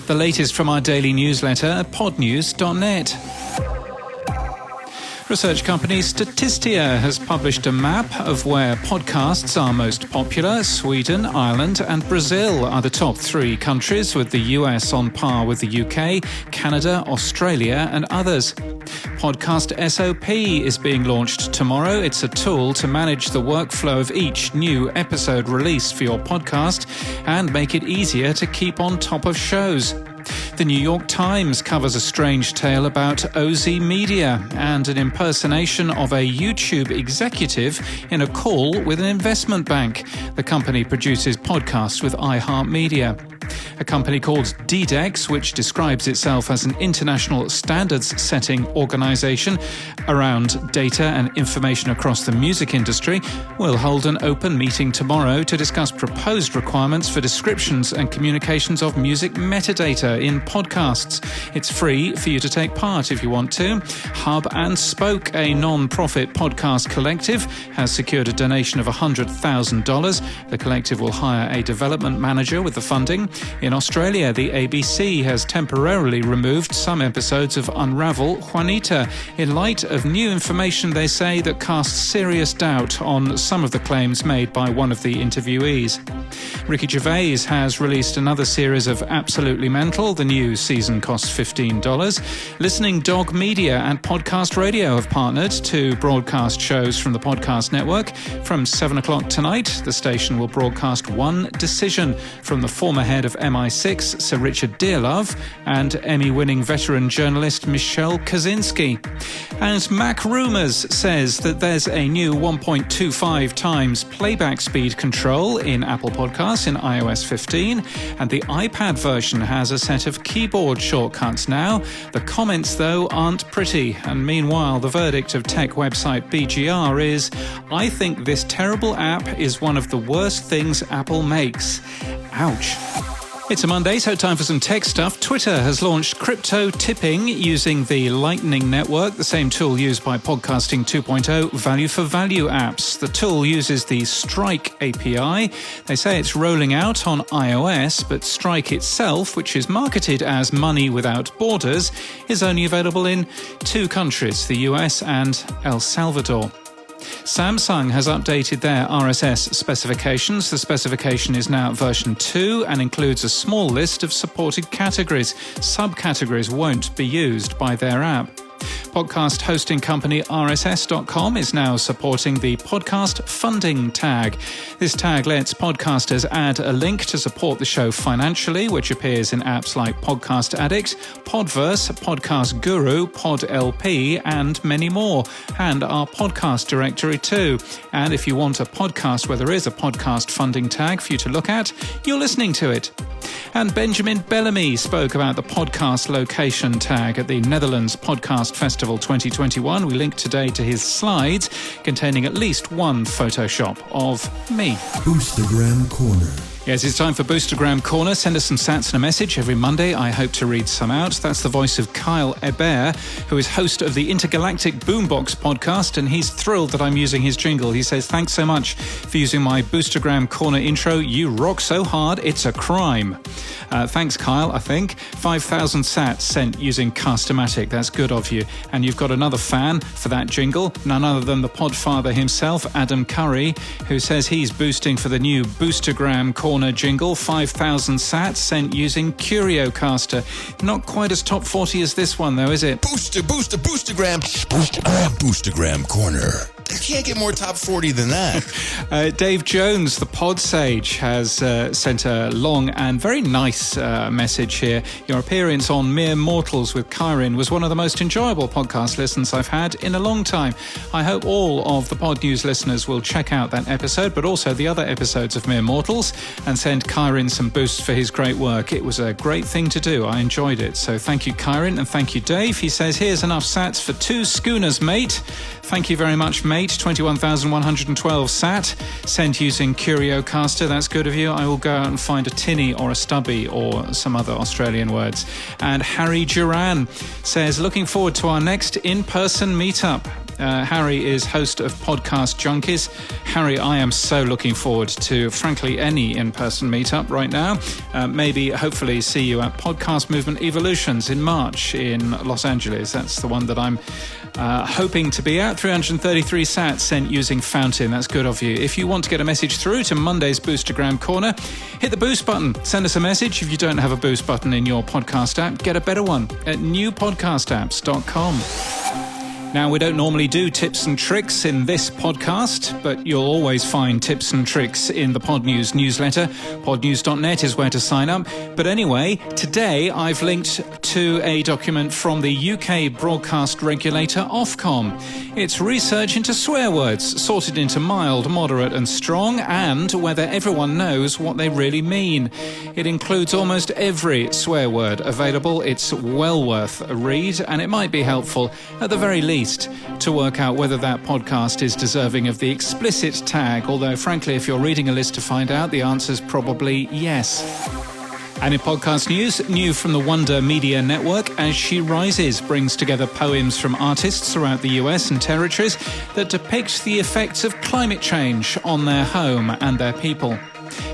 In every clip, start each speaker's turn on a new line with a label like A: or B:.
A: The latest from our daily newsletter at podnews.net. Research company Statista has published a map of where podcasts are most popular. Sweden, Ireland and Brazil are the top 3 countries, with the US on par with the UK, Canada, Australia and others. Podcast SOP is being launched tomorrow. It's a tool to manage the workflow of each new episode released for your podcast and make it easier to keep on top of shows. The New York Times covers a strange tale about OZ Media and an impersonation of a YouTube executive in a call with an investment bank. The company produces podcasts with iHeartMedia. A company called DDEX, which describes itself as an international standards-setting organisation around data and information across the music industry, will hold an open meeting tomorrow to discuss proposed requirements for descriptions and communications of music metadata in podcasts. It's free for you to take part if you want to. Hub and Spoke, a non-profit podcast collective, has secured a donation of $100,000. The collective will hire a development manager with the funding. In Australia, the ABC has temporarily removed some episodes of Unravel Juanita in light of new information, they say, that casts serious doubt on some of the claims made by one of the interviewees. Ricky Gervais has released another series of Absolutely Mental. The new season costs $15. Listening Dog Media and Podcast Radio have partnered to broadcast shows from the Podcast Network. From 7 o'clock tonight, the station will broadcast One Decision from the former head of MI6, Sir Richard Dearlove, and Emmy-winning veteran journalist Michelle Kaczynski. And Mac Rumors says that there's a new 1.25 times playback speed control in Apple Podcasts in iOS 15, and the iPad version has a set of keyboard shortcuts now. The comments, though, aren't pretty, and meanwhile, the verdict of tech website BGR is, "I think this terrible app is one of the worst things Apple makes." Ouch. It's a Monday, so time for some tech stuff. Twitter has launched crypto tipping using the Lightning Network, the same tool used by Podcasting 2.0 value-for-value apps. The tool uses the Strike API. They say it's rolling out on iOS, but Strike itself, which is marketed as Money Without Borders, is only available in 2 countries, the US and El Salvador. Samsung has updated their RSS specifications. The specification is now version 2 and includes a small list of supported categories. Subcategories won't be used by their app. Podcast hosting company RSS.com is now supporting the podcast funding tag. This tag lets podcasters add a link to support the show financially, which appears in apps like Podcast Addict, Podverse, Podcast Guru, PodLP, and many more, and our podcast directory too. And if you want a podcast where there is a podcast funding tag for you to look at, you're listening to it. And Benjamin Bellamy spoke about the podcast location tag at the Netherlands Podcast Festival 2021. We link today to his slides containing at least one Photoshop of me.
B: Boostergram Corner.
A: Yes, it's time for Boostergram Corner. Send us some sats and a message every Monday. I hope to read some out. That's the voice of Kyle Hebert, who is host of the Intergalactic Boombox podcast, and he's thrilled that I'm using his jingle. He says, "Thanks so much for using my Boostergram Corner intro. You rock so hard, it's a crime." Thanks, Kyle, I think. 5,000 sats sent using Cast-O-Matic. That's good of you. And you've got another fan for that jingle, none other than the podfather himself, Adam Curry, who says he's boosting for the new Boostergram Corner jingle. 5,000 sats sent using CurioCaster. Not quite as top 40 as this one, though, is it?
B: Boostergram Corner. You can't get more top 40 than that.
A: Dave Jones, the pod sage, has sent a long and very nice message here. Your appearance on Mere Mortals with Kyrin was one of the most enjoyable podcast listens I've had in a long time. I hope all of the Podnews listeners will check out that episode, but also the other episodes of Mere Mortals, and send Kyrin some boosts for his great work. It was a great thing to do. I enjoyed it. So thank you, Kyrin, and thank you, Dave. He says, "Here's enough sats for 2 schooners, mate." Thank you very much, mate. 21,112 sat. Sent using CurioCaster. That's good of you. I will go out and find a tinny or a stubby or some other Australian words. And Harry Duran says, "Looking forward to our next in-person meetup." Harry is host of Podcast Junkies. Harry, I am so looking forward to, frankly, any in-person meetup right now. Maybe, hopefully, see you at Podcast Movement Evolutions in March in Los Angeles. That's the one that I'm hoping to be at. 333 sats sent using Fountain. That's good of you. If you want to get a message through to Monday's Boostergram Corner, hit the boost button. Send us a message. If you don't have a boost button in your podcast app, get a better one at newpodcastapps.com. Now, we don't normally do tips and tricks in this podcast, but you'll always find tips and tricks in the Podnews newsletter. Podnews.net is where to sign up. But anyway, today I've linked to a document from the UK broadcast regulator Ofcom. It's research into swear words, sorted into mild, moderate and strong, and whether everyone knows what they really mean. It includes almost every swear word available. It's well worth a read, and it might be helpful, at the very least, to work out whether that podcast is deserving of the explicit tag, although frankly, if you're reading a list to find out, the answer's probably yes. And in podcast news, new from the Wonder Media Network, As She Rises brings together poems from artists throughout the US and territories that depict the effects of climate change on their home and their people.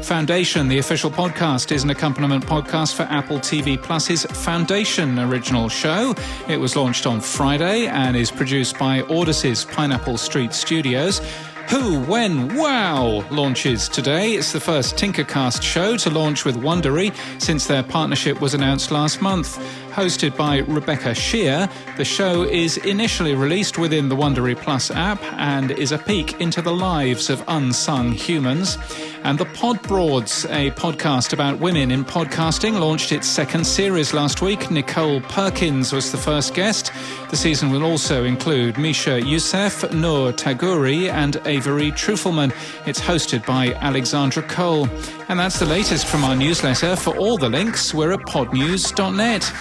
A: Foundation, the official podcast, is an accompaniment podcast for Apple TV Plus's Foundation original show. It was launched on Friday and is produced by Audacy's Pineapple Street Studios. Who, When, Wow launches today. It's the first Tinkercast show to launch with Wondery since their partnership was announced last month. Hosted by Rebecca Shear, the show is initially released within the Wondery Plus app and is a peek into the lives of unsung humans. And The Pod Broads, a podcast about women in podcasting, launched its second series last week. Nicole Perkins was the first guest. The season will also include Misha Youssef, Noor Tagouri and Avery Trufelman. It's hosted by Alexandra Cole. And that's the latest from our newsletter. For all the links, we're at podnews.net.